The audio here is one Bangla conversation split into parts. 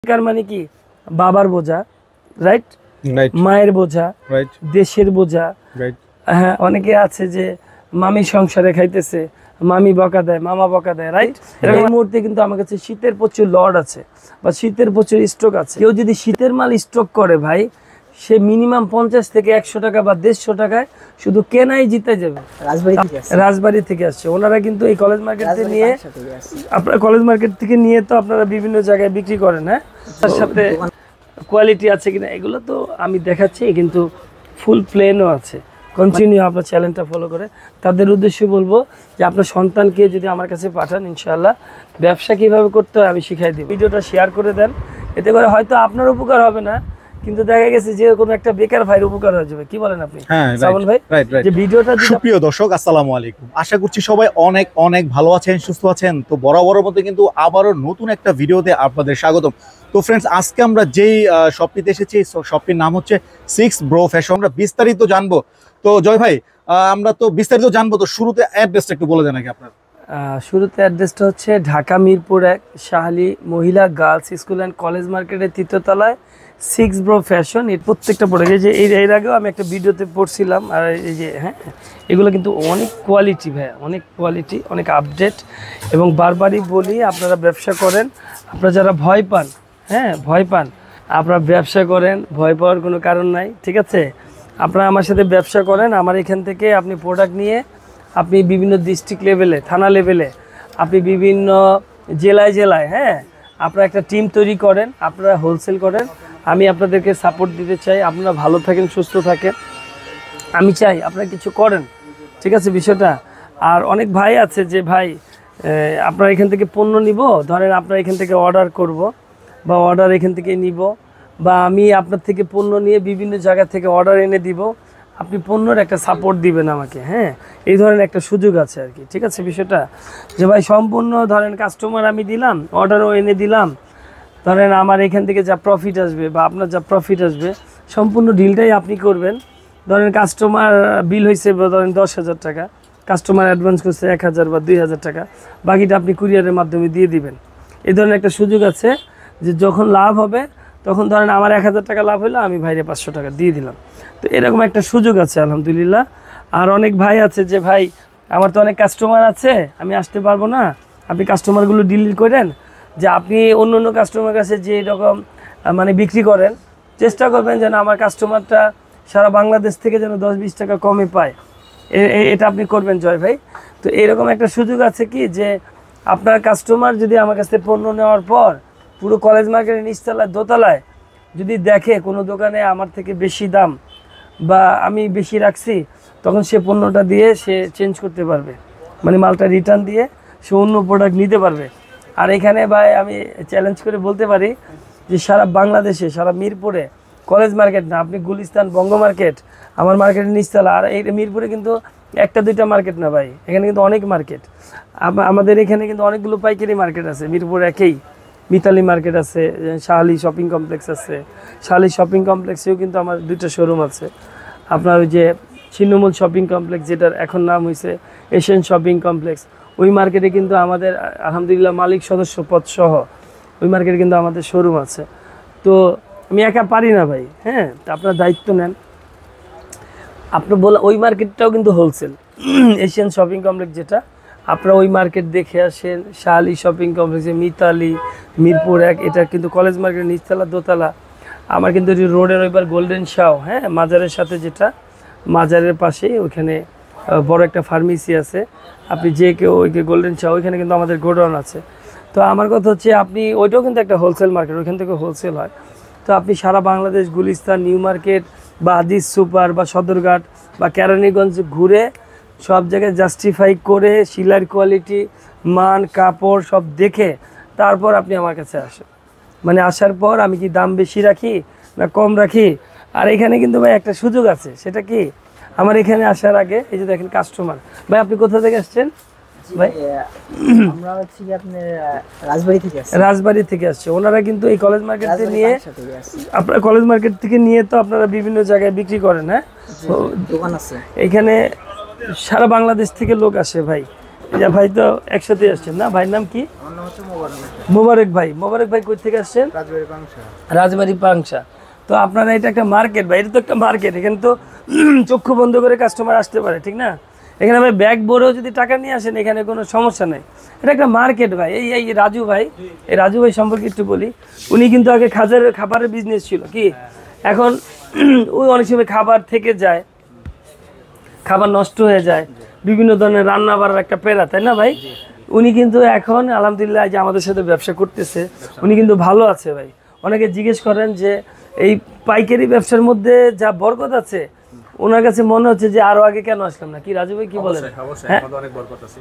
মানে কি বাবার বোঝা, রাইট, মায়ের বোঝা, দেশের বোঝা। হ্যাঁ, অনেকে আছে যে মামি সংসারে খাইতেছে, মামি বকা দেয়, মামা বকা দেয়, রাইট। এই মুহূর্তে কিন্তু আমার কাছে শীতের প্রচুর লড আছে বা শীতের প্রচুর স্টক আছে। কেউ যদি শীতের মাল স্টক করে ভাই, সে মিনিমাম 50 থেকে 100 টাকা বা 150 টাকায় শুধু কেনাই জিতে যাবে। রাজবাড়ি থেকে আসছে ওনারা, কিন্তু এই কলেজ মার্কেট থেকে নিয়ে, আপনারা কলেজ মার্কেট থেকে নিয়ে তো আপনারা বিভিন্ন জায়গায় বিক্রি করেন। হ্যাঁ, তার সাথে কোয়ালিটি আছে কিনা এগুলো তো আমি দেখাচ্ছি, কিন্তু ফুল প্লেনও আছে। কন্টিনিউ আপনার চ্যানেলটা ফলো করে তাদের উদ্দেশ্যে বলবো যে আপনার সন্তানকে যদি আমার কাছে পাঠান, ইনশাআল্লাহ ব্যবসা কিভাবে করতে হয় আমি শিখাই দিব। ভিডিওটা শেয়ার করে দেন, এতে করে হয়তো আপনার উপকার হবে না, কিন্তু দেখা গেছে যে কোনো একটা বেকার ভাইয়ের উপকার হয়ে যাবে। কি বলেন আপনি শ্রাবণ ভাই? যে ভিডিওটা, সুপ্রিয় দর্শক আসসালামু আলাইকুম, আশা করছি সবাই অনেক অনেক ভালো আছেন, সুস্থ আছেন। তো বরাবরের মতো কিন্তু আবারও নতুন একটা ভিডিওতে আপনাদের স্বাগতম। তো ফ্রেন্ডস, আজকে আমরা যেই শপটিতে এসেছি, শপটির নাম হচ্ছে 6 ব্রো ফ্যাশন। আমরা বিস্তারিত জানবো। তো জয় ভাই, আমরা তো বিস্তারিত জানবো, তো শুরুতে অ্যাড্রেসটা একটু বলে দেন আগে আপনার। শুরুতে অ্যাড্রেসটা হচ্ছে ঢাকা মিরপুর 1 শাহালি মহিলা গার্লস স্কুল অ্যান্ড কলেজ মার্কেটের 3য় তলায় 6 ব্রো ফ্যাশন। এর প্রত্যেকটা প্রোডাক্ট, যে এর আগেও আমি একটা ভিডিওতে পড়ছিলাম, আর এই যে হ্যাঁ, এগুলো কিন্তু অনেক কোয়ালিটি ভাই, অনেক কোয়ালিটি, অনেক আপডেট। এবং বারবারই বলি, আপনারা ব্যবসা করেন, আপনারা যারা ভয় পান, হ্যাঁ ভয় পান, আপনারা ব্যবসা করেন, ভয় পাওয়ার কোনো কারণ নাই, ঠিক আছে। আপনারা আমার সাথে ব্যবসা করেন, আমার এখান থেকে আপনি প্রোডাক্ট নিয়ে আপনি বিভিন্ন ডিস্ট্রিক্ট লেভেলে, থানা লেভেলে, আপনি বিভিন্ন জেলায় জেলায়, হ্যাঁ, আপনারা একটা টিম তৈরি করেন, আপনারা হোলসেল করেন। আমি আপনাদেরকে সাপোর্ট দিতে চাই, আপনারা ভালো থাকেন, সুস্থ থাকেন, আমি চাই আপনারা কিছু করেন, ঠিক আছে বিষয়টা। আর অনেক ভাই আছে যে ভাই আপনারা এখান থেকে পণ্য নিব, ধরেন আপনারা এখান থেকে অর্ডার করব বা অর্ডার এখান থেকে নিব, বা আমি আপনার থেকে পণ্য নিয়ে বিভিন্ন জায়গা থেকে অর্ডার এনে দিব, আপনি পণ্যর একটা সাপোর্ট দিবেন আমাকে। হ্যাঁ, এই ধরনের একটা সুযোগ আছে আর কি, ঠিক আছে বিষয়টা। যে ভাই সম্পূর্ণ ধরেন কাস্টমার আমি দিলাম, অর্ডারও এনে দিলাম, ধরেন আমার এখান থেকে যা প্রফিট আসবে বা আপনার যা প্রফিট আসবে সম্পূর্ণ ডিলটাই আপনি করবেন। ধরেন কাস্টমার বিল হয়েছে ধরেন 10,000 টাকা, কাস্টমার অ্যাডভান্স করছে 1,000 বা 2,000 টাকা, বাকিটা আপনি কুরিয়ারের মাধ্যমে দিয়ে দিবেন। এই ধরনের একটা সুযোগ আছে যে যখন লাভ হবে তখন ধরেন আমার 1,000 টাকা লাভ হলো, আমি ভাইরে 500 টাকা দিয়ে দিলাম। তো এরকম একটা সুযোগ আছে আলহামদুলিল্লাহ। আর অনেক ভাই আছে যে ভাই আমার তো অনেক কাস্টমার আছে, আমি আসতে পারবো না, আপনি কাস্টমারগুলো ডিল করেন। যে আপনি অন্য অন্য কাস্টমার কাছে যে এরকম মানে বিক্রি করেন, চেষ্টা করবেন যেন আমার কাস্টমারটা সারা বাংলাদেশ থেকে যেন 10-20 টাকা কমে পায়, এটা আপনি করবেন জয় ভাই। তো এরকম একটা সুযোগ আছে কি, যে আপনার কাস্টমার যদি আমার কাছ থেকে পণ্য নেওয়ার পর পুরো কলেজ মার্কেটের নিচতলায় দোতলায় যদি দেখে কোনো দোকানে আমার থেকে বেশি দাম বা আমি বেশি রাখছি, তখন সে পণ্যটা দিয়ে সে চেঞ্জ করতে পারবে, মানে মালটা রিটার্ন দিয়ে সে অন্য প্রোডাক্ট নিতে পারবে। আর এখানে ভাই আমি চ্যালেঞ্জ করে বলতে পারি যে সারা বাংলাদেশে, সারা মিরপুরে কলেজ মার্কেট না, আপনি গুলিস্তান, বঙ্গ মার্কেট, আমার মার্কেটের নিচতলা, আর এই মিরপুরে কিন্তু 1-2টা মার্কেট না ভাই, এখানে কিন্তু অনেক মার্কেট। আমাদের এখানে কিন্তু অনেকগুলো পাইকারি মার্কেট আছে মিরপুর একেই। মিতালি মার্কেট আছে, শাহালি শপিং কমপ্লেক্স আছে, শাহালি শপিং কমপ্লেক্সেও কিন্তু আমার 2টা শোরুম আছে। আপনার ওই যে ছিন্নমূল শপিং কমপ্লেক্স, যেটার এখন নাম হয়েছে এশিয়ান শপিং কমপ্লেক্স, ওই মার্কেটে কিন্তু আমাদের আলহামদুলিল্লাহ মালিক সদস্য পদ সহ ওই মার্কেটে কিন্তু আমাদের শোরুম আছে। তো আমি একা পারি না ভাই, হ্যাঁ, আপনার দায়িত্ব নেন। আপনার বলা ওই মার্কেটটাও কিন্তু হোলসেল, এশিয়ান শপিং কমপ্লেক্স যেটা, আপনারা ওই মার্কেট দেখে আসেন। শাহালি শপিং কমপ্লেক্সে মিতালি মিরপুর 1, এটা কিন্তু কলেজ মার্কেটের নিচতলা দোতলা। আমার কিন্তু রোডের ওইবার গোল্ডেন শাও, হ্যাঁ, মাজারের সাথে, যেটা মাজারের পাশে ওইখানে বড় একটা ফার্মেসি আছে। আপনি যে কেউ ওই যে গোল্ডেন শাও, ওইখানে কিন্তু আমাদের গোডাউন আছে। তো আমার কথা হচ্ছে আপনি ওইটাও কিন্তু একটা হোলসেল মার্কেট, ওইখান থেকে হোলসেল হয়। তো আপনি সারা বাংলাদেশ গুলিস্তান, নিউ মার্কেট বা হাদিস সুপার বা সদরঘাট বা কেরানীগঞ্জ ঘুরে সব জায়গায় জাস্টিফাই করে শিলার কোয়ালিটি, মান, কাপড় সব দেখে তারপর আপনি আমার কাছে আসেন। মানে আসার পর আমি কি দাম বেশি রাখি না কম রাখি। আর এখানে কিন্তু ভাই একটা সুযোগ আছে, সেটা কি, আমার এখানে আসার আগে এই যে দেখেন কাস্টমার। ভাই আপনি কোথা থেকে আসছেন? ভাই আমরা হচ্ছে কি আপনার রাজবাড়ি থেকে আসছি। রাজবাড়ি থেকে আসছে ওনারা, কিন্তু এই কলেজ মার্কেট থেকে নিয়ে, আপনারা কলেজ মার্কেট থেকে নিয়ে তো আপনারা বিভিন্ন জায়গায় বিক্রি করেন। হ্যাঁ, দোকান আছে এখানে সারা বাংলাদেশ থেকে লোক আসে ভাই, যা ভাই তো একসাথে আসছেন না? ভাইয়ের নাম কি? আমার নাম হচ্ছে মোবারক। মোবারক ভাই। মোবারক ভাই কই থেকে আসছেন? রাজবাড়ি পাংশা। রাজবাড়ি পাংশা। তো আপনারা এটা একটা মার্কেট ভাই, এটা তো একটা মার্কেট। এখানে তো চক্ষু বন্ধ করে কাস্টমার আসতে পারে, ঠিক না? এখানে ভাই ব্যাগ ভরেও যদি টাকা নিয়ে আসেন এখানে কোনো সমস্যা নেই। এটা একটা মার্কেট ভাই। এই রাজু ভাই, এই রাজু ভাই সম্পর্কে একটু বলি। উনি কিন্তু আগে খাবারের বিজনেস ছিল কি, এখন ওই অনেক সময় খাবার থেকে যায়, খাবার নষ্ট হয়ে যায়, বিভিন্ন ধরনের রান্না বাড়ার একটা পেরা, তাই না ভাই? উনি কিন্তু এখন আলহামদুলিল্লাহ যে আমাদের সাথে ব্যবসা করতেছে, উনি কিন্তু ভালো আছে ভাই। অনেকে জিজ্ঞেস করেন যে এই পাইকারি ব্যবসার মধ্যে যা বরকত আছে, ওনার কাছে মনে হচ্ছে যে আরো আগে কেন আসলাম না, কি রাজু ভাই কি বলেন? হ্যাঁ,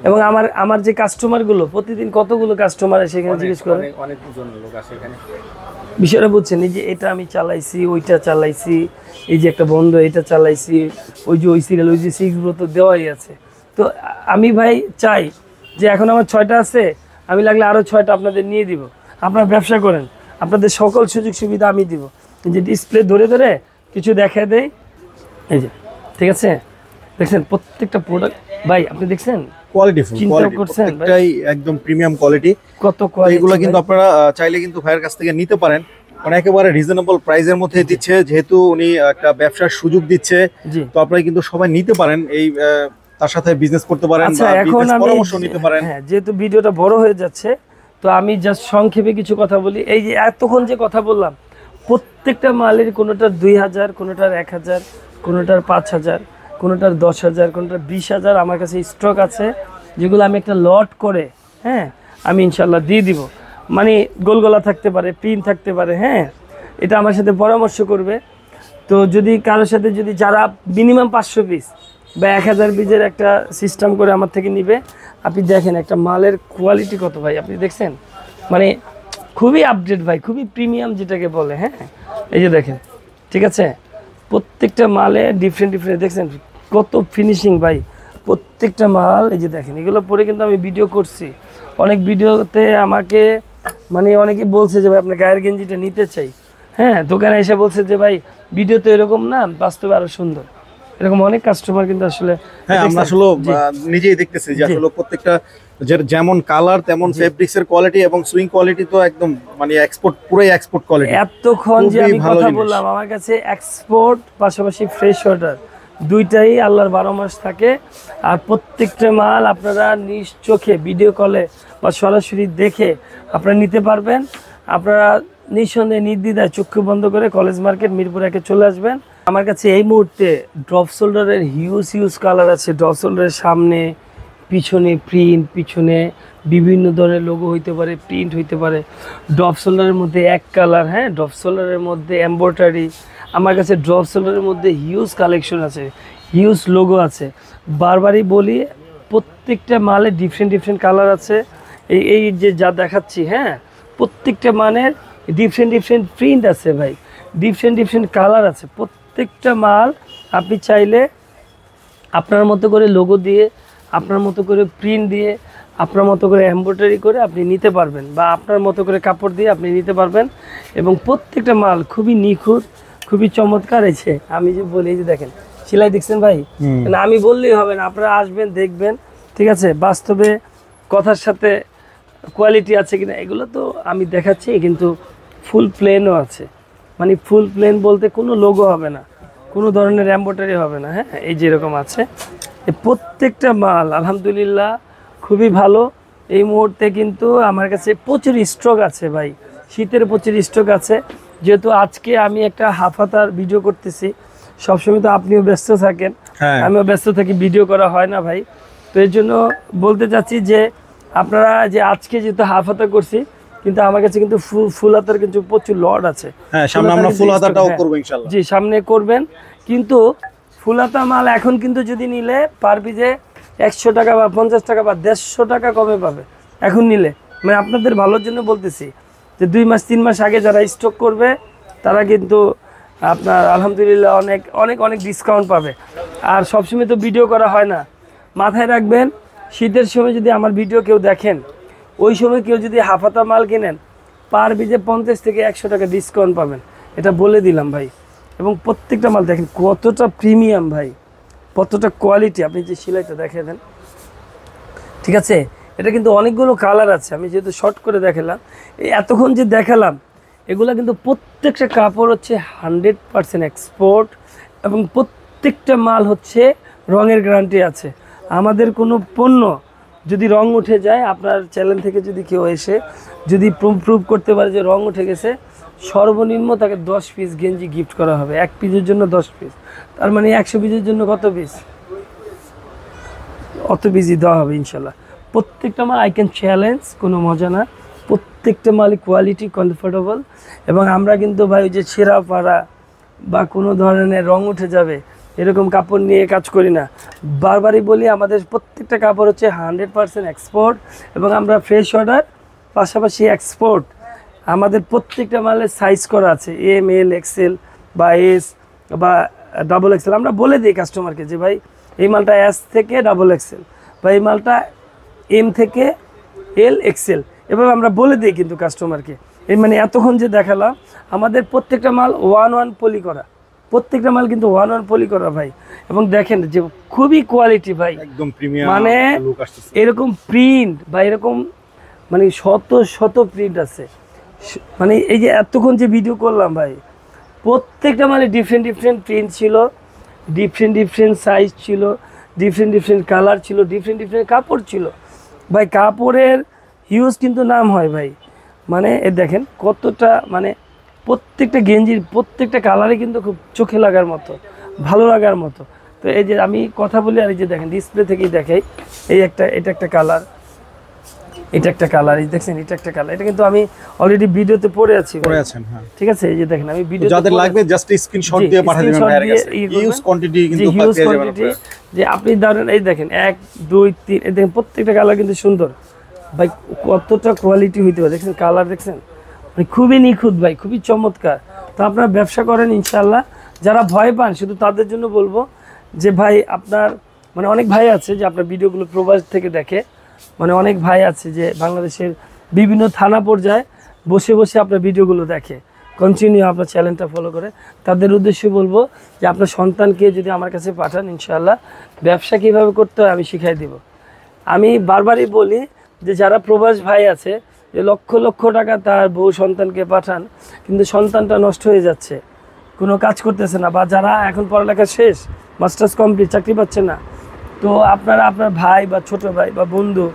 এবং আমার যে কাস্টমার গুলো প্রতিদিন কতগুলো কাস্টমার এসে এখানে জিজ্ঞেস করে, বিষয়টা বুঝছেন? এই যে এটা আমি চালাইছি, ওইটা চালাইছি, এই যে একটা বন্ধ এটা চালাইছি, ওই যে ওই সিরিয়াল, ওই যে 6 ব্রো তো দেওয়াই আছে। তো আমি ভাই চাই যে এখন আমার 6টা আছে, আমি লাগলে আরো 6টা আপনাদের নিয়ে দিব, আপনারা ব্যবসা করেন, আপনাদের সকল সুযোগ সুবিধা আমি দিব। এই যে ডিসপ্লে ধরে ধরে কিছু দেখা দেই, এই যে, ঠিক আছে? দেখছেন প্রত্যেকটা প্রোডাক্ট ভাই, আপনি দেখছেন কোয়ালিটিফুল, চিন্তা করছেন ভাই? প্রত্যেকটাই একদম প্রিমিয়াম কোয়ালিটি। কত কোয়ালিটি এগুলো কিন্তু আপনারা চাইলে কিন্তু ভাইয়ের কাছ থেকে নিতে পারেন, মানে একেবারে রিজনেবল প্রাইসের মধ্যে দিচ্ছে, যেহেতু উনি একটা ব্যবসার সুযোগ দিচ্ছে। জি। তো আপনারা কিন্তু সবাই নিতে পারেন, এই তার সাথে বিজনেস করতে পারেন আচ্ছা, বা এখন বিজনেস আমি পরামর্শ নিতে পারেন। হ্যাঁ, যেহেতু ভিডিওটা বড় হয়ে যাচ্ছে, তো আমি জাস্ট সংক্ষেপে কিছু কথা বলি। এই যে এতক্ষণ যে কথা বললাম, প্রত্যেকটা মালের কোনোটার 2000, কোনোটার 1000, কোনোটার 5000, কোনোটার 10,000, কোনোটার 20,000 আমার কাছে স্টক আছে, যেগুলো আমি একটা লট করে, হ্যাঁ, আমি ইনশাল্লাহ দিয়ে দিব। মানে গোলগলা থাকতে পারে, পিন থাকতে পারে, হ্যাঁ, এটা আমার সাথে পরামর্শ করবে। তো যদি কারোর সাথে, যদি যারা মিনিমাম 500 পিস বা 1000 পিসের একটা সিস্টেম করে আমার থেকে নিবে, আপনি দেখেন একটা মালের কোয়ালিটি কত ভাই, আপনি দেখছেন? মানে খুবই আপডেট ভাই, খুবই প্রিমিয়াম যেটাকে বলে। হ্যাঁ, এই যে দেখেন, ঠিক আছে? প্রত্যেকটা মালে ডিফারেন্ট দেখছেন কত ফিনিশিং ভাই, প্রত্যেকটা মাল। এই যে দেখেন, এগুলো পরে কিন্তু আমি ভিডিও করছি, অনেক ভিডিওতে আমাকে মানে অনেকে বলছে যে ভাই আপনার গায়ের গেঞ্জিটা নিতে চাই। হ্যাঁ, দোকানে এসে বলছে যে ভাই ভিডিও তো এরকম না, বাস্তবে আরো সুন্দর। এরকম অনেক কাস্টমার কিন্তু আসলে, হ্যাঁ, আমরা আসলে নিজেই দেখতেছি যে আসলে প্রত্যেকটা যেমন কালার তেমন ফেব্রিক্স এর কোয়ালিটি এবং সুইং কোয়ালিটি তো একদম মানে এক্সপোর্ট, পুরোই এক্সপোর্ট কোয়ালিটি। এতক্ষণ যে আমি কথা বললাম, আমার কাছে এক্সপোর্ট পাশাপাশি ফ্রেশ অর্ডার দুইটাই আল্লাহর 12 মাস থাকে। আর প্রত্যেকটা মাল আপনারা নিজ চোখে ভিডিও কলে বা সরাসরি দেখে আপনারা নিতে পারবেন। আপনারা নিঃসন্দেহে নির্দ্বিধায় চক্ষু বন্ধ করে কলেজ মার্কেট মিরপুর 1-এ চলে আসবেন। আমার কাছে এই মুহূর্তে ড্রপ শোল্ডারের হিউজ কালার আছে। ড্রপ শোল্ডারের সামনে, পিছনে প্রিন্ট, পিছনে বিভিন্ন ধরনের লোগো হইতে পারে, প্রিন্ট হইতে পারে। ড্রপ শোল্ডারের মধ্যে এক কালার, হ্যাঁ, ড্রপ শোল্ডারের মধ্যে এমব্রয়ডারি। আমার কাছে ড্রপ শোল্ডারের মধ্যে হিউজ কালেকশন আছে, হিউজ লোগো আছে। বারবারই বলি, প্রত্যেকটা মালে ডিফারেন্ট কালার আছে। এই যে যা দেখাচ্ছি, হ্যাঁ, প্রত্যেকটা মানের ডিফারেন্ট প্রিন্ট আছে ভাই, ডিফারেন্ট কালার আছে। প্রত্যেকটা মাল আপনি চাইলে আপনার মতো করে লোগো দিয়ে, আপনার মতো করে প্রিন্ট দিয়ে, আপনার মতো করে এমব্রয়ডারি করে আপনি নিতে পারবেন, বা আপনার মতো করে কাপড় দিয়ে আপনি নিতে পারবেন। এবং প্রত্যেকটা মাল খুবই নিখুঁত, খুবই চমৎকার। আছে আমি যে বলি, এই যে দেখেন সেলাই, দেখছেন ভাই? না আমি বললেই হবে না, আপনারা আসবেন, দেখবেন, ঠিক আছে? বাস্তবে কথার সাথে কোয়ালিটি আছে কিনা এগুলো তো আমি দেখাচ্ছি, কিন্তু ফুল প্লেনও আছে। মানে ফুল প্লেন বলতে কোনো লোগো হবে না, কোনো ধরনের এমব্রয়ডারি হবে না। হ্যাঁ, এই যেরকম আছে, এই প্রত্যেকটা মাল আলহামদুলিল্লাহ খুবই ভালো। এই মুহূর্তে কিন্তু আমার কাছে প্রচুর স্টক আছে ভাই, শীতের প্রচুর স্টক আছে। যেহেতু আজকে আমি একটা হাফ হাতার ভিডিও করতেছি, সবসময় তো আপনিও ব্যস্ত থাকেন, আমিও ব্যস্ত থাকি, ভিডিও করা হয় না ভাই। তো এর জন্য বলতে চাচ্ছি যে আপনারা যে আজকে যেহেতু হাফ হাতা করছি, কিন্তু আমার কাছে কিন্তু ফুল হাতার কিন্তু প্রচুর লট আছে। হ্যাঁ, সামনে আমরা ফুল হাতাটাও করব ইনশাআল্লাহ। জি, সামনে করবেন। কিন্তু ফুল হাতা মাল এখন কিন্তু যদি নিলে পার পিসে 100 টাকা বা 50 টাকা বা 150 টাকা কমে পাবে এখন নিলে। মানে আপনাদের ভালোর জন্য বলতেছি যে 2 মাস 3 মাস আগে যারা স্টক করবে তারা কিন্তু আপনার আলহামদুলিল্লাহ অনেক ডিসকাউন্ট পাবে। আর সবসময় তো ভিডিও করা হয় না, মাথায় রাখবেন। শীতের সময় যদি আমার ভিডিও কেউ দেখেন, ওই সময় কেউ যদি হাফ হাতা মাল কেনেন, পার পিসে 50 থেকে 100 টাকা ডিসকাউন্ট পাবেন, এটা বলে দিলাম ভাই। এবং প্রত্যেকটা মাল দেখেন কতটা প্রিমিয়াম ভাই, কতটা কোয়ালিটি। আপনি যে সেলাইটা দেখে দেন, ঠিক আছে, এটা কিন্তু অনেকগুলো কালার আছে, আমি যেহেতু শর্ট করে দেখালাম, এই এতক্ষণ যে দেখালাম এগুলো কিন্তু প্রত্যেকটা কাপড় হচ্ছে 100% এক্সপোর্ট এবং প্রত্যেকটা মাল হচ্ছে রঙের গ্যারান্টি আছে। আমাদের কোনো পণ্য যদি রং উঠে যায়, আপনার চ্যানেল থেকে যদি কেউ এসে যদি প্রুভ করতে পারে যে রং উঠে গেছে, সর্বনিম্ন তাকে 10 পিস গেঞ্জি গিফট করা হবে। 1 পিসের জন্য 10 পিস, তার মানে 100 পিসের জন্য কত পিস? অত পিসই দেওয়া হবে ইনশাল্লাহ। প্রত্যেকটা মাল আই ক্যান চ্যালেঞ্জ, কোনো মজা না, প্রত্যেকটা মালই কোয়ালিটি, কমফোর্টেবল। এবং আমরা কিন্তু ভাই ওই যে ছেঁড়া পাড়া বা কোনো ধরনের রং উঠে যাবে এরকম কাপড় নিয়ে কাজ করি না। বারবারই বলি, আমাদের প্রত্যেকটা কাপড় হচ্ছে 100% এক্সপোর্ট এবং আমরা ফ্রেশ অর্ডার পাশাপাশি এক্সপোর্ট। আমাদের প্রত্যেকটা মালের সাইজ করা আছে, এম, এল, এক্সেল বা এস বা ডাবল এক্সেল। আমরা বলে দিই কাস্টমারকে যে ভাই এই মালটা এস থেকে ডাবল এক্সেল বা এই মালটা এম থেকে এল, এক্সেল, এভাবে আমরা বলে দিই কিন্তু কাস্টমারকে। এই মানে এতক্ষণ যে দেখালাম, আমাদের প্রত্যেকটা মাল 1-1 পলি করা, প্রত্যেকটা মাল কিন্তু 1-1 পলি করা ভাই। এবং দেখেন যে খুবই কোয়ালিটি ভাই, একদম প্রিমিয়াম মানে লুক আসছে। এরকম প্রিন্ট বা এরকম মানে শত শত প্রিন্ট আছে। মানে এই যে এতক্ষণ যে ভিডিও করলাম ভাই, প্রত্যেকটা মানে ডিফারেন্ট ডিফারেন্ট প্রিন্ট ছিল, ডিফারেন্ট ডিফারেন্ট সাইজ ছিল, ডিফারেন্ট ডিফারেন্ট কালার ছিল, ডিফারেন্ট ডিফারেন্ট কাপড় ছিল ভাই। কাপড়ের হিউজ কিন্তু নাম হয় ভাই, মানে এ দেখেন কতটা, মানে প্রত্যেকটা গেঞ্জির প্রত্যেকটা কালারই কিন্তু খুব চোখে লাগার মতো, ভালো লাগার মতো। তো এই যে আমি কথা বলি আর এই যে দেখেন ডিসপ্লে থেকেই দেখাই, এটা একটা কালার, এটা একটা কালার, এই দেখছেন এটা একটা কালার, এটা কিন্তু আমি অলরেডি ভিডিওতে পড়ে আছি পরে আছেন। হ্যাঁ, ঠিক আছে, এই যে দেখেন আমি ভিডিও যাদের লাগবে জাস্ট স্ক্রিনশট দিয়ে পাঠিয়ে দিবেন ভাইয়ের কাছে। হিউজ কোয়ান্টিটি কিন্তু হিউজ পেয়ে যাবেন কোয়ান্টিটি, আপনারা। যে আপনি ধরেন এই দেখেন 1, 2, 3, এই দেখেন প্রত্যেকটা কালার কিন্তু সুন্দর ভাই, কতটা কোয়ালিটি হইতে পারে দেখছেন, কালার দেখছেন, মানে খুবই নিখুঁত ভাই, খুবই চমৎকার। তো আপনারা ব্যবসা করেন ইনশাল্লাহ। যারা ভয় পান শুধু তাদের জন্য বলবো যে ভাই আপনার মানে অনেক ভাই আছে যে আপনার ভিডিওগুলো প্রবাস থেকে দেখে, মানে অনেক ভাই আছে যে বাংলাদেশের বিভিন্ন থানা পর্যায়ে বসে বসে আপনার ভিডিওগুলো দেখে, কন্টিনিউ আপনার চ্যানেলটা ফলো করে। তাদের উদ্দেশ্যে বলবো যে আপনার সন্তানকে যদি আমার কাছে পাঠান, ইনশাআল্লাহ ব্যবসা কীভাবে করতে হয় আমি শিখাই দিব। আমি বারবারই বলি যে যারা প্রবাস ভাই আছে, যে লক্ষ লক্ষ টাকা তার বউ সন্তানকে পাঠান, কিন্তু সন্তানটা নষ্ট হয়ে যাচ্ছে, কোনো কাজ করতেছে না, বা যারা এখন পড়ালেখা শেষ, মাস্টার্স কমপ্লিট, চাকরি পাচ্ছে না, তো আপনারা আপনার ভাই বা ছোট ভাই বা বন্ধু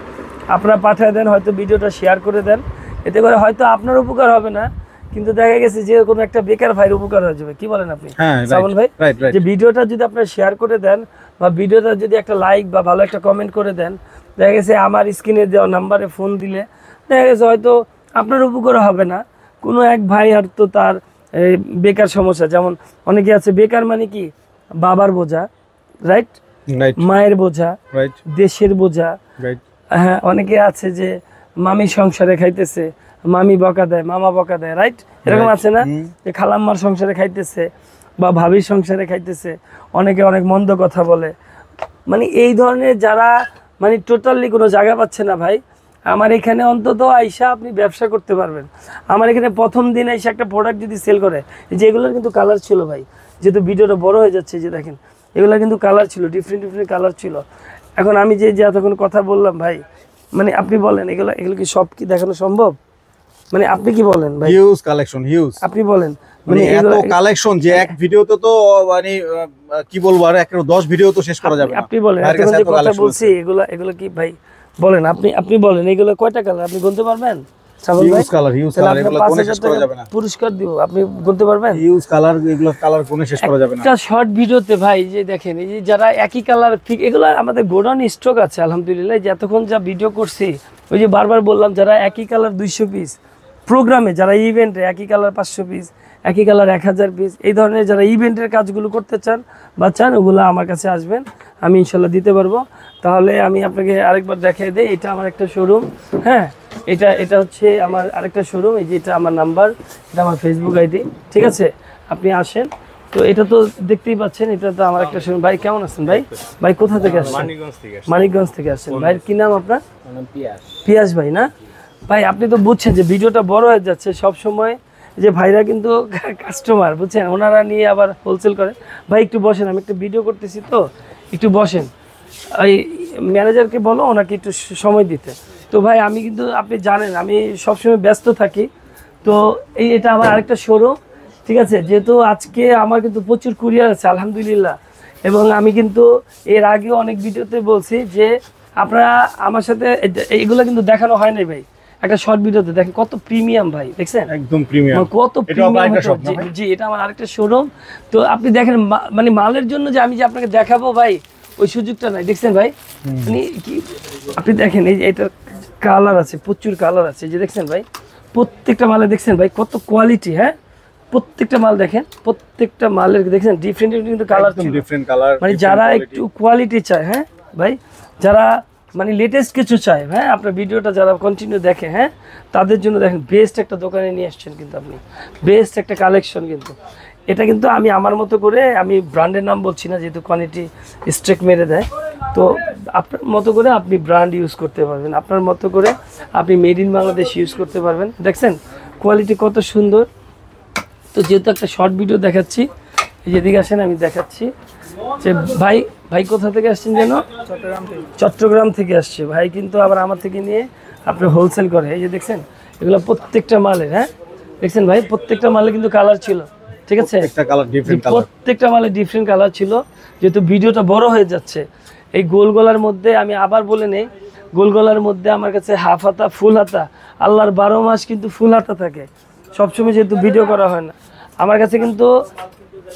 আপনারা পাঠিয়ে দেন, হয়তো ভিডিওটা শেয়ার করে দেন, এতে করে হয়তো আপনার উপকার হবে না, কিন্তু দেখা গেছে যে কোনো একটা বেকার ভাইয়ের উপকার হয়ে যাবে। কি বলেন আপনি শ্রাবণ ভাই? যে ভিডিওটা যদি আপনারা শেয়ার করে দেন বা ভিডিওটা যদি একটা লাইক বা ভালো একটা কমেন্ট করে দেন, দেখা গেছে আমার স্ক্রিনে দেওয়া নাম্বারে ফোন দিলে দেখা গেছে হয়তো আপনার উপকার হবে না, কোনো এক ভাই আর তো তার বেকার সমস্যা, যেমন অনেকে আছে বেকার মানে কি বাবার বোঝা, রাইট, মায়ের বোঝা, দেশের বোঝা, হ্যাঁ, অনেকে আছে যে মামি সংসারে খাইতেছে, মামি বকা দেয়, মামা বকা দেয়, রাইট, এরকম আছে না, যে খালাম্মার সংসারে খাইতেছে বা ভাবির সংসারে খাইতেছে, অনেকে অনেক মন্দ কথা বলে, মানে এই ধরনের যারা মানে টোটালি কোনো জায়গা পাচ্ছে না ভাই, আমার এখানে অন্তত আইসা আপনি ব্যবসা করতে পারবেন। আমার এখানে প্রথম দিন আইসা একটা প্রোডাক্ট যদি সেল করে, যেগুলোর কিন্তু কালার ছিল ভাই, যেহেতু ভিডিওটা বড় হয়ে যাচ্ছে, যে দেখেন এগুলো কিন্তু কালার ছিল, ডিফারেন্ট ডিফারেন্ট কালার ছিল। এখন আমি যে এতক্ষণ কথা বললাম ভাই, মানে আপনি বলেন এগুলো কি সব কি দেখানো সম্ভব? মানে আপনি কি বলেন ভাই? হিউজ কালেকশন, হিউজ, আপনি বলেন, মানে এত কালেকশন যে এক ভিডিওতে তো মানে কি বলবো, আর 10 ভিডিও তো শেষ করা যাবে না। আপনি বলেন, এতক্ষণ যে কথা বলছি এগুলো কি ভাই বলেন, আপনি বলেন এগুলো কয়টা কালার আপনি গুনতে পারবেন? হিউজ কালার, হিউজ কালার, এগুলো কোনে শেষ করা যাবে না। পুরস্কার দিব, আপনি গুনতে পারবেন? হিউজ কালার, এগুলো কালার কোনে শেষ করা যাবে না। একটা শর্ট ভিডিওতে ভাই যে দেখেন, এই যে যারা একই কালার, ঠিক এগুলো আমাদের গোডাউন স্টক আছে আলহামদুলিল্লাহ, যে এতক্ষণ যা ভিডিও করছি, ওই যে বারবার বললাম যারা একই কালার 200 পিস, প্রোগ্রামে যারা ইভেন্টে একই কালার 500 পিস, একই কালার 1000 পিস, এই ধরনের যারা ইভেন্টের কাজগুলো করতে চান বা চান, ওগুলো আমার কাছে আসবেন, আমি ইনশাল্লাহ দিতে পারবো। তাহলে আমি আপনাকে আরেকবার দেখিয়ে দিই, এটা আমার একটা শোরুম, হ্যাঁ, এটা হচ্ছে আমার আরেকটা শোরুম, এই যে এটা আমার নাম্বার, এটা আমার ফেসবুক আইডি, ঠিক আছে, আপনি আসেন। তো এটা তো দেখতেই পাচ্ছেন, এটা তো আমার একটা শোরুম। ভাই কেমন আছেন ভাই? ভাই কোথা থেকে আসছেন? মানিকগঞ্জ থেকে আসছেন। ভাইয়ের কি নাম আপনার? পিয়াস ভাই না? ভাই আপনি তো বুঝছেন যে ভিডিওটা বড় হয়ে যাচ্ছে, সব সময় যে ভাইরা কিন্তু কাস্টমার, বুঝছেন, ওনারা নিয়ে আবার হোলসেল করে। ভাই একটু বসেন, আমি একটা ভিডিও করতেছি তো, একটু বসেন। ওই ম্যানেজারকে বলো ওনাকে একটু সময় দিতে। তো ভাই আমি কিন্তু আপনি জানেন আমি সবসময় ব্যস্ত থাকি, তো এটা আমার আরেকটা শোরুম, ঠিক আছে। যেহেতু আজকে আমার কিন্তু প্রচুর কুরিয়ার আছে আলহামদুলিল্লাহ, এবং আমি কিন্তু এর আগেও অনেক ভিডিওতে বলছি যে আপনারা আমার সাথে এগুলো কিন্তু দেখানো হয় নাই ভাই, একটা শর্ট ভিডিওতে দেখেন কত প্রিমিয়াম ভাই, দেখছেন একদম প্রিমিয়াম, কত প্রিমিয়াম। জি এটা আমার আরেকটা শোরুম। তো আপনি দেখেন মানে মালের জন্য যে আমি যে আপনাকে দেখাবো ভাই ওই সুযোগটা নাই, দেখছেন ভাই মানে কি আপনি দেখেন এই যে এটার কালার আছে, প্রচুর কালার আছে, যে দেখছেন ভাই প্রত্যেকটা মালে দেখছেন ভাই কত কোয়ালিটি। হ্যাঁ প্রত্যেকটা মাল দেখেন, প্রত্যেকটা মালের দেখছেন ডিফারেন্ট কিন্তু কালার, ডিফারেন্ট কালার। মানে যারা একটু কোয়ালিটি চায়, হ্যাঁ ভাই যারা মানে লেটেস্ট কিছু চায়, হ্যাঁ আপনার ভিডিওটা যারা কন্টিনিউ দেখে, হ্যাঁ তাদের জন্য দেখেন বেস্ট একটা দোকানে নিয়ে আসছেন কিন্তু আপনি, বেস্ট একটা কালেকশন কিন্তু এটা। কিন্তু আমি আমার মতো করে, আমি ব্র্যান্ডের নাম বলছি না যেহেতু কোয়ালিটি স্ট্রেক মেরে দেয়, তো আপনার মতো করে আপনি ব্র্যান্ড ইউজ করতে পারবেন, আপনার মতো করে আপনি মেড ইন বাংলাদেশ ইউজ করতে পারবেন। দেখছেন কোয়ালিটি কত সুন্দর। তো যেহেতু একটা শর্ট ভিডিও দেখাচ্ছি, যেদিকে আসেন আমি দেখাচ্ছি যে ভাই ভাই কোথা থেকে আসছেন যেন? চট্টগ্রাম থেকে আসছে ভাই, কিন্তু আবার আমার থেকে নিয়ে আপনি হোলসেল করে। এই যে দেখছেন এগুলো প্রত্যেকটা মালের, হ্যাঁ দেখছেন ভাই প্রত্যেকটা মালে কিন্তু কালার ছিল, ঠিক আছে প্রত্যেকটা মালে ডিফারেন্ট কালার ছিল। যেহেতু ভিডিওটা বড় হয়ে যাচ্ছে, এই গোল গলার মধ্যে আমি আবার বলে নেই, গোল গলার মধ্যে আমার কাছে হাফ হাতা ফুল হাতা, আল্লাহর 12 মাস কিন্তু ফুল হাতা থাকে সবসময়, যেহেতু ভিডিও করা হয় না আমার কাছে, কিন্তু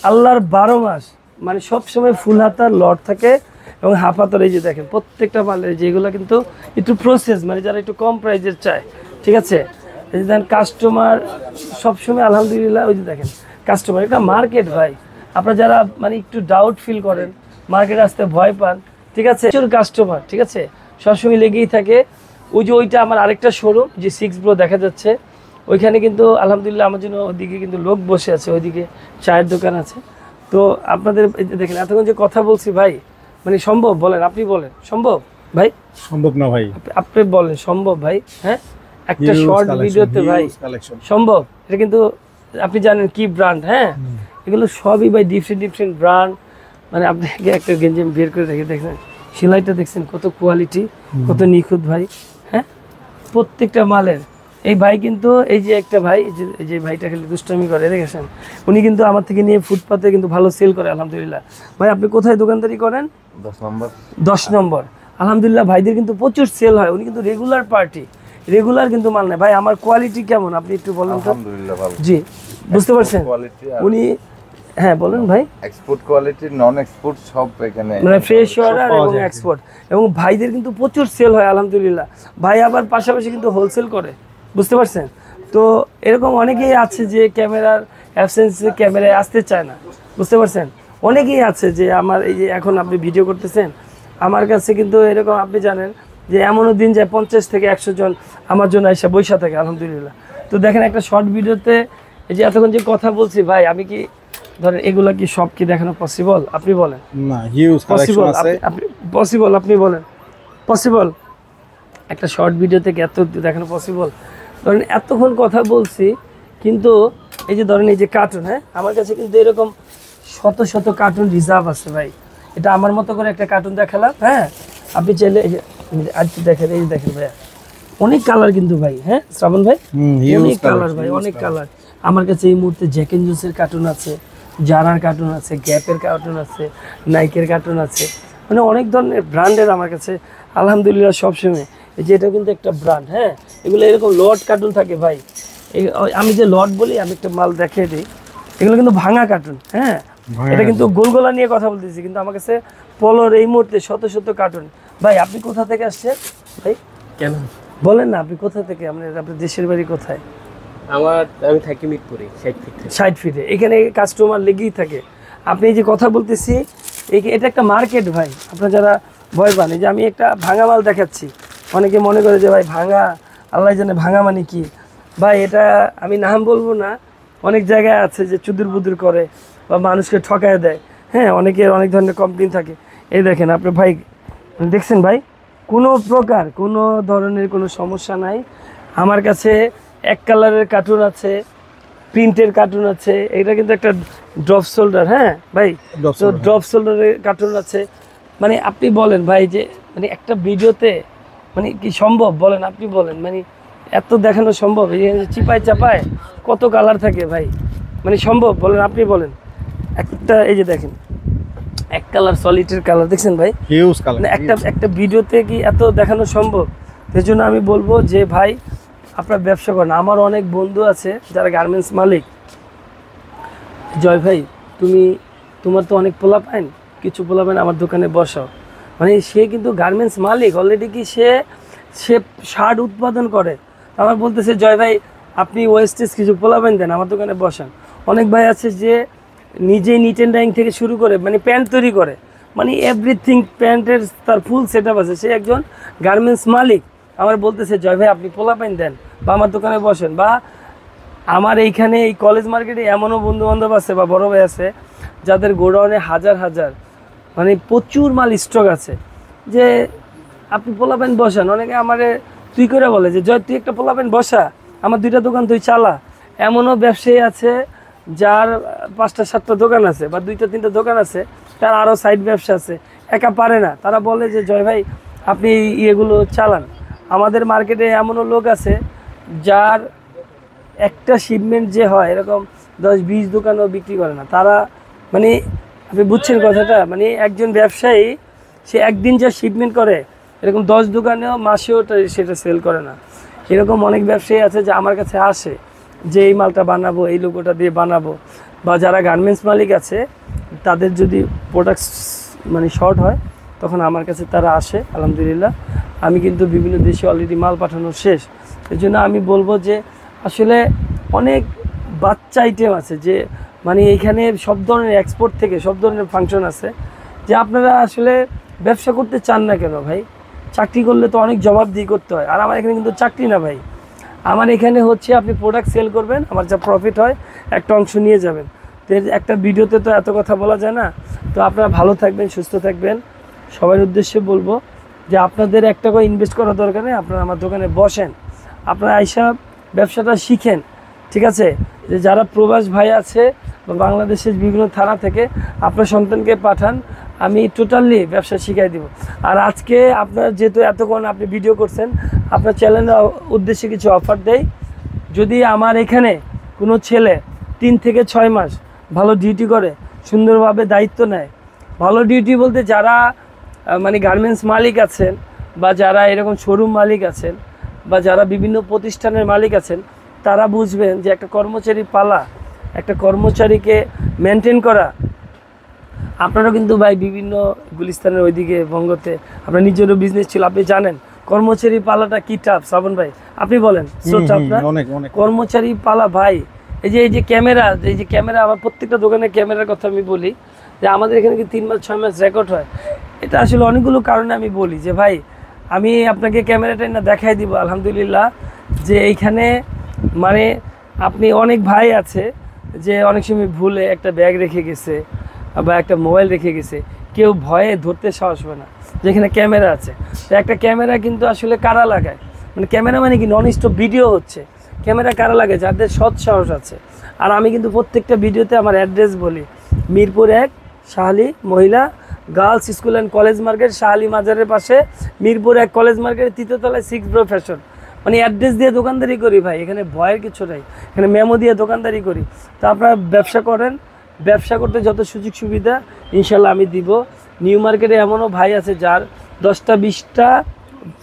আল্লাহর 12 মাস মানে সবসময় ফুল হাতার লট থাকে এবং হাফ হাতার। এই যে দেখেন প্রত্যেকটা মালের যেগুলো কিন্তু একটু প্রসেস, মানে যারা একটু কম প্রাইজের চায়, ঠিক আছে। এই যে দেখেন কাস্টমার সবসময় আলহামদুলিল্লাহ, ওই যে দেখেন কাস্টমার, এটা মার্কেট ভাই, আপনারা যারা মানে একটু ডাউট ফিল করেন, মার্কেট আসতে ভয় পান, ঠিক আছে, প্রচুর কাস্টমার, ঠিক আছে সবসময় লেগেই থাকে। ওই যে ওইটা আমার আরেকটা শোরুম যে 6 Bro দেখা যাচ্ছে, ওইখানে কিন্তু আলহামদুলিল্লাহ আমার জন্য ওইদিকে কিন্তু লোক বসে আছে, ওইদিকে চায়ের দোকান আছে। তো আপনাদের দেখেন এতক্ষণ যে কথা বলছি ভাই, মানে সম্ভব বলেন, আপনি বলেন সম্ভব ভাই? সম্ভব না ভাই, আপনি বলেন সম্ভব ভাই? হ্যাঁ একটা শর্ট ভিডিওতে ভাই সম্ভব। এটা কিন্তু আপনি জানেন কি ব্র্যান্ড, হ্যাঁ এগুলো সবই ভাই ডিফারেন্ট ব্র্যান্ড। মানে আপনাকে একটা গেঞ্জি বের করে রেখে দেখেন, সেলাইটা দেখছেন কত কোয়ালিটি, কত নিখুঁত ভাই, হ্যাঁ প্রত্যেকটা মালের। এই ভাই কিন্তু এই যে একটা ভাই, এই যে ভাইটা খালি দুষ্টামি করে দেখেছেন, উনি কিন্তু আমার থেকে নিয়ে ফুটপাতে কিন্তু ভালো সেল করে আলহামদুলিল্লাহ। ভাই আপনি কোথায় দোকানদারি করেন? 10 নম্বর। আলহামদুলিল্লাহ ভাইদের কিন্তু প্রচুর সেল হয়, উনি কিন্তু রেগুলার পার্টি, রেগুলার কিন্তু মাল নেয়। ভাই আমার কোয়ালিটি কেমন আপনি একটু বলেন তো? জি বুঝতে পারছেন উনি, হ্যাঁ বলেন ভাই। এক্সপোর্ট কোয়ালিটি, নন এক্সপোর্ট সব এখানে, মানে ফ্রেশ অর্ডার এবং এক্সপোর্ট, এবং ভাইদের কিন্তু প্রচুর সেল হয় আলহামদুলিল্লাহ। ভাই আবার পাশাপাশি কিন্তু হোলসেল করে, বুঝতে পারছেন। তো এরকম অনেকেই আছে যে ক্যামেরার অ্যাবসেন্সে ক্যামেরায় আসতে চায় না, বুঝতে পারছেন। অনেকেই আছে যে আমার এই যে এখন আপনি ভিডিও করতেছেন আমার কাছে, কিন্তু এরকম আপনি জানেন যে এমনও দিন যায় 50 থেকে 100 জন আমার জন্য এসে বৈশা থাকে আলহামদুলিল্লাহ। তো দেখেন একটা শর্ট ভিডিওতে এই যে এতক্ষণ যে কথা বলছি ভাই, আমি কি ধরেন এগুলা কি সব কি দেখানো পসিবল? আপনি বলেন না, হিউজ কালেকশন আছে, আপনি পসিবল, আপনি বলেন পসিবল একটা শর্ট ভিডিও থেকে এত দেখানো পসিবল? ধরেন এতক্ষণ কথা বলছি, কিন্তু এই যে ধরেন এই যে কার্টুন, হ্যাঁ আমার কাছে কিন্তু এরকম শত শত কার্টুন রিজার্ভ আছে ভাই। এটা আমার মতো করে একটা কার্টুন দেখালাম, হ্যাঁ আপনি চাইলে এই যে আজকে দেখেন, এই যে দেখেন ভাইয়া অনেক কালার কিন্তু ভাই, হ্যাঁ শ্রাবণ ভাই অনেক কালার ভাই, অনেক কালার। আমার কাছে এই মুহূর্তে জ্যাক এন্ড জোসের কার্টুন আছে, জারার কার্টুন আছে, গ্যাপের কার্টুন আছে, নাইকের কার্টুন আছে, মানে অনেক ধরনের ব্র্যান্ডের আমার কাছে আলহামদুলিল্লাহ সবসময়। এই যে এটা কিন্তু একটা ব্র্যান্ড, হ্যাঁ এগুলো এরকম লট কার্টুন থাকে ভাই। আমি যে লট বলি, আমি একটা মাল দেখিয়ে দিই, এগুলো কিন্তু ভাঙা কার্টুন, হ্যাঁ এটা কিন্তু গোলগোলা নিয়ে কথা বলতেছি, কিন্তু আমার কাছে পলোর এই মুহূর্তে শত শত কার্টুন। ভাই আপনি কোথা থেকে আসছেন ভাই? কেন বলেন না, আপনি কোথা থেকে, আপনার দেশের বাড়ি কোথায়? আমি থাকি মিরপুরে 60 ফিটে। এখানে কাস্টমার লেগেই থাকে। আপনি এই যে কথা বলতেছি, এটা একটা মার্কেট ভাই, আপনারা যারা ভয় পান, এই যে আমি একটা ভাঙা মাল দেখাচ্ছি, অনেকে মনে করে যে ভাই ভাঙা, আল্লাহ জানে ভাঙা মানে কি ভাই। এটা আমি নাম বলবো না, অনেক জায়গায় আছে যে চুদুর বুদুর করে বা মানুষকে ঠকায় দেয়, হ্যাঁ অনেকের অনেক ধরনের কমপ্লেন থাকে। এই দেখেন আপনি ভাই দেখছেন ভাই, কোনো প্রকার কোনো ধরনের কোনো সমস্যা নাই আমার কাছে। এক কালারের কার্টুন আছে, প্রিন্টের কার্টুন আছে, এটা কিন্তু একটা ড্রপ শোল্ডার, হ্যাঁ ভাই তো ড্রপ শোল্ডারের কার্টুন আছে, মানে আপনি বলেন ভাই যে মানে একটা ভিডিওতে মানে কি সম্ভব বলেন, আপনি বলেন মানে এত দেখানো সম্ভব? এই যে চিপায় চাপায় কত কালার থাকে ভাই, মানে সম্ভব বলেন, আপনি বলেন। একটা এই যে দেখেন এক কালার সলিডের কালার দেখছেন ভাই, হিউজ কালার। মানে একটা ভিডিওতে কি এত দেখানো সম্ভব? সেই জন্য আমি বলবো যে ভাই আপনার ব্যবসা করেন। আমার অনেক বন্ধু আছে যারা গার্মেন্টস মালিক। জয় ভাই তোমার তো অনেক পোলাপাইন, কিছু পোলাপাইন আমার দোকানে বসাও। মানে সে কিন্তু গার্মেন্টস মালিক অলরেডি, কি সে শার্ট উৎপাদন করে। আমার বলতেছে জয় ভাই আপনি ওয়েস্টেজ কিছু পোলাপাইন দেন আমার দোকানে বসান। অনেক ভাই আছে যে নিজেই নিট অ্যান্ড ডাইং থেকে শুরু করে মানে প্যান্ট তৈরি করে, মানে এভরিথিং, প্যান্টের তার ফুল সেট আপ আছে। সে একজন গার্মেন্টস মালিক, আমার বলতেছে জয় ভাই আপনি পোলাপাইন দেন বা আমার দোকানে বসেন। বা আমার এইখানে এই কলেজ মার্কেটে এমনও বন্ধুবান্ধব আছে বা বড় ভাই আছে যাদের গোডাউনে হাজার হাজার মানে প্রচুর মাল স্টক আছে, যে আপনি পোলাপাইন বসান। অনেকে আমারে তুই করে বলে যে জয় তুই একটা পোলাপাইন বসা, আমার 2টা দোকান তুই চালা। এমনও ব্যবসায়ী আছে যার 5টা 7টা দোকান আছে বা 2টা 3টা দোকান আছে, তার আরও সাইড ব্যবসা আছে, একা পারে না। তারা বলে যে জয় ভাই আপনি এগুলো চালান। আমাদের মার্কেটে এমনও লোক আছে যার একটা শিপমেন্ট যে হয় এরকম 10-20 দোকানও বিক্রি করে না। তারা মানে আপনি বুঝছেন কথাটা, মানে একজন ব্যবসায়ী সে একদিন যা শিপমেন্ট করে এরকম 10 দোকানেও মাসেও সেটা সেল করে না। এরকম অনেক ব্যবসায়ী আছে যে আমার কাছে আসে যে এই মালটা বানাবো, এই লোগোটা দিয়ে বানাবো। বা যারা গার্মেন্টস মালিক আছে তাদের যদি প্রোডাক্টস মানে শর্ট হয় তখন আমার কাছে তারা আসে। আলহামদুলিল্লাহ আমি কিন্তু বিভিন্ন দেশে অলরেডি মাল পাঠানো শেষ। এই জন্য আমি বলবো যে আসলে অনেক বাচ্চা আইটেম আছে, যে মানে এইখানে সব ধরনের এক্সপোর্ট থেকে সব ধরনের ফাংশন আছে, যে আপনারা আসলে ব্যবসা করতে চান না কেন ভাই? চাকরি করলে তো অনেক জবাবদিহি করতে হয়। আর আমার এখানে কিন্তু চাকরি না ভাই, আমার এখানে হচ্ছে আপনি প্রোডাক্ট সেল করবেন, আমার যা প্রফিট হয় একটা অংশ নিয়ে যাবেন। তো একটা ভিডিওতে তো এত কথা বলা যায় না। তো আপনারা ভালো থাকবেন, সুস্থ থাকবেন। সবার উদ্দেশ্যে বলবো যে আপনাদের একটা করে ইনভেস্ট করার দরকার নেই, আপনারা আমার দোকানে বসেন, আপনারা আইসা ব্যবসাটা শিখেন, ঠিক আছে? যে যারা প্রবাস ভাই আছে বা বাংলাদেশের বিভিন্ন থানা থেকে আপনার সন্তানকে পাঠান, আমি টোটালি ব্যবসা শিখাই দিব। আর আজকে আপনার যেহেতু এতক্ষণ আপনি ভিডিও করছেন, আপনার চ্যানেলের উদ্দেশ্যে কিছু অফার দেই। যদি আমার এখানে কোনো ছেলে 3 থেকে 6 মাস ভালো ডিউটি করে, সুন্দরভাবে দায়িত্ব নেয়, ভালো ডিউটি বলতে যারা মানে গার্মেন্টস মালিক আছেন বা যারা এরকম শোরুম মালিক আছেন বা যারা বিভিন্ন প্রতিষ্ঠানের মালিক আছেন, তারা বুঝবেন যে একটা কর্মচারী পালা, একটা কর্মচারীকে মেনটেন করা। আপনারা কিন্তু ভাই বিভিন্ন গুলিস্তানের ওইদিকে বঙ্গতে আপনার নিজেরও বিজনেস ছিল, আপনি জানেন কর্মচারী পালাটা কি টাফ। শ্রাবণ ভাই আপনি বলেন, কর্মচারী পালা ভাই। এই যে ক্যামেরা, আমার প্রত্যেকটা দোকানে ক্যামেরার কথা আমি বলি যে আমাদের এখানে কি 3 মাস 6 মাস রেকর্ড হয়। এটা আসলে অনেকগুলো কারণে আমি বলি যে ভাই আমি আপনাকে ক্যামেরাটা না দেখাই দিব। আলহামদুলিল্লাহ যে এইখানে মানে আপনি অনেক ভাই আছে যে অনেক সময় ভুলে একটা ব্যাগ রেখে গেছে বা একটা মোবাইল রেখে গেছে, কেউ ভয়ে ধরতে সাহস পায় না, যেখানে ক্যামেরা আছে। তো একটা ক্যামেরা কিন্তু আসলে কারা লাগায়, মানে ক্যামেরা মানে কি নন স্টপ ভিডিও হচ্ছে, ক্যামেরা কারা লাগে? যাদের সৎ সাহস আছে। আর আমি কিন্তু প্রত্যেকটা ভিডিওতে আমার অ্যাড্রেস বলি, মিরপুর 1 শাহালি মহিলা girls school and college market, Shah Ali মাজারের পাশে, মিরপুর 1 কলেজ মার্কেটের 3য় তলায় 6 ব্রো ফ্যাশন। মানে অ্যাড্রেস দিয়ে দোকানদারি করি ভাই, এখানে ভয়ের কিছু নাই, এখানে মেমো দিয়ে দোকানদারি করি। তো আপনারা ব্যবসা করেন, ব্যবসা করতে যত সুযোগ সুবিধা ইনশাল্লাহ আমি দিব। নিউ মার্কেটে এমনও ভাই আছে যার 10টা 20টা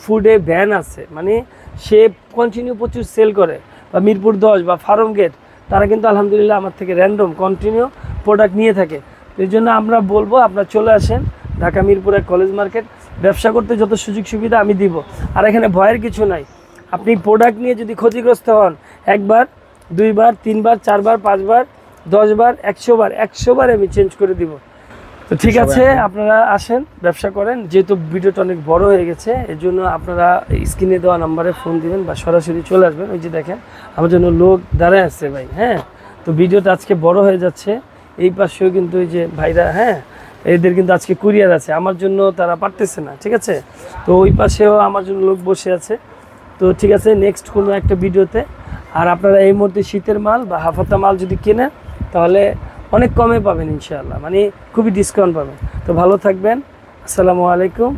ফুডে ভ্যান আছে, মানে সে কন্টিনিউ প্রচুর সেল করে। বা মিরপুর 10 বা ফার্ম গেট, তারা কিন্তু আলহামদুলিল্লাহ আমার থেকে র্যান্ডম কন্টিনিউ প্রোডাক্ট নিয়ে থাকে। এই জন্য আমরা বলবো আপনারা চলে আসেন ঢাকা মিরপুর 1 কলেজ মার্কেট, ব্যবসা করতে যত সুযোগ সুবিধা আমি দিব। আর এখানে ভয়ের কিছু নাই। আপনি প্রোডাক্ট নিয়ে যদি ক্ষতিগ্রস্ত হন, 1 বার 2 বার 3 বার 4 বার 5 বার 10 বার 100 বার আমি চেঞ্জ করে দিব। তো ঠিক আছে, আপনারা আসেন, ব্যবসা করেন। যেহেতু ভিডিওটা অনেক বড় হয়ে গেছে, এর জন্য আপনারা স্ক্রিনে দেওয়া নাম্বারে ফোন দিবেন বা সরাসরি চলে আসবেন। ওই যে দেখেন আমার জন্য লোক দাঁড়ায় আসছে ভাই। হ্যাঁ, তো ভিডিওটা আজকে বড় হয়ে যাচ্ছে। এই পাশেও কিন্তু ওই যে ভাইরা, হ্যাঁ এদের কিন্তু আজকে কুরিয়ার আছে, আমার জন্য তারা পারতেছে না, ঠিক আছে? তো ওই পাশেও আমার জন্য লোক বসে আছে। তো ঠিক আছে, নেক্সট কোনো একটা ভিডিওতে। আর আপনারা এই মুহূর্তে শীতের মাল বা হাফাতা মাল যদি কেনেন তাহলে অনেক কমে পাবেন ইনশাআল্লাহ, মানে খুবই ডিসকাউন্ট পাবেন। তো ভালো থাকবেন, আসসালামু আলাইকুম।